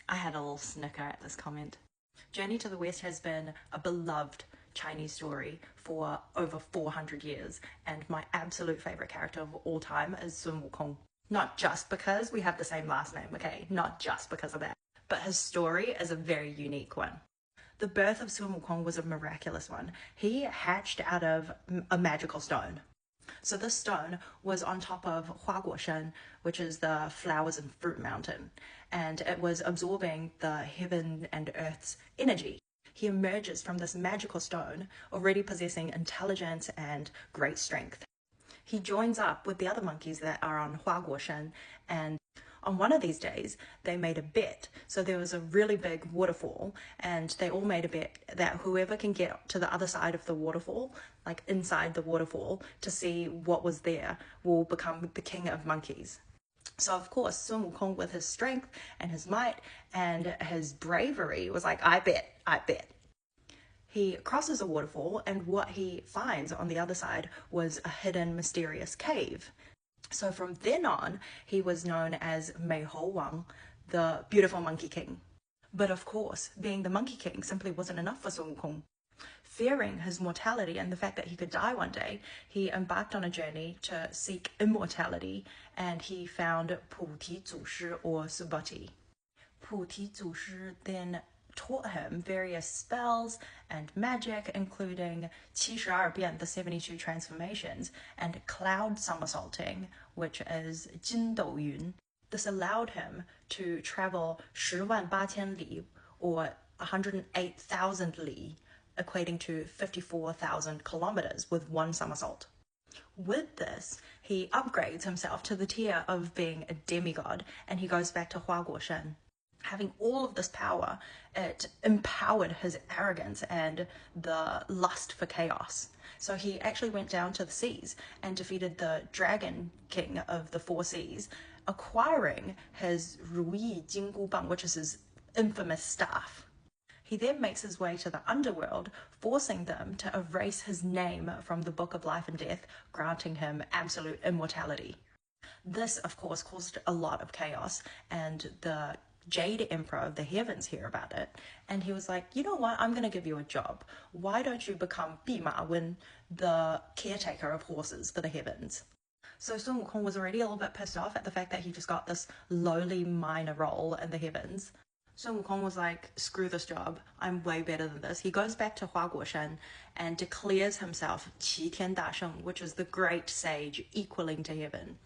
I had a little snicker at this comment. Journey to the West has been a beloved Chinese story for over 400 years, and my absolute favorite character of all time is Sun Wukong. Not just because we have the same last name, okay? Not just because of that. But his story is a very unique one. The birth of Sun Wukong was a miraculous one. He hatched out of a magical stone. So this stone was on top of Huaguoshan, which is the flowers and fruit mountain, and it was absorbing the heaven and earth's energy. He emerges from this magical stone, already possessing intelligence and great strength. He joins up with the other monkeys that are on Huaguoshan, and on one of these days, they made a bet. So there was a really big waterfall, and they all made a bet that whoever can get to the other side of the waterfall, like inside the waterfall, to see what was there, will become the king of monkeys. So of course, Sun Wukong, with his strength and his might and his bravery, was like, I bet. He crosses a waterfall, and what he finds on the other side was a hidden, mysterious cave. So from then on, he was known as Mei Ho Wang, the beautiful monkey king. But of course, being the monkey king simply wasn't enough for Sun Wukong. Fearing his mortality and the fact that he could die one day, he embarked on a journey to seek immortality, and he found Pu-Ti-Zu-Shi, or Subati. Pu-Ti-Zu-Shi then taught him various spells and magic, including 72 变, the 72 transformations, and cloud somersaulting, which is 筋斗云. This allowed him to travel 108000 里, or 108,000 li, equating to 54,000 kilometers with one somersault. With this, he upgrades himself to the tier of being a demigod, and he goes back to Huaguoshan. Having all of this power, it empowered his arrogance and the lust for chaos. So he actually went down to the seas and defeated the dragon king of the four seas, acquiring his Ruyi Jinggu Bang, which is his infamous staff. He then makes his way to the underworld, forcing them to erase his name from the Book of Life and Death, granting him absolute immortality. This, of course, caused a lot of chaos, and the Jade Emperor of the Heavens hear about it, and he was like, you know what, I'm going to give you a job. Why don't you become Bima Wen, the caretaker of horses for the heavens? So Sun Wukong was already a little bit pissed off at the fact that he just got this lowly minor role in the heavens. Sun Wukong was like, screw this job, I'm way better than this. He goes back to Huaguoshan and declares himself Qi Tian Da Sheng, which is the great sage equaling to heaven.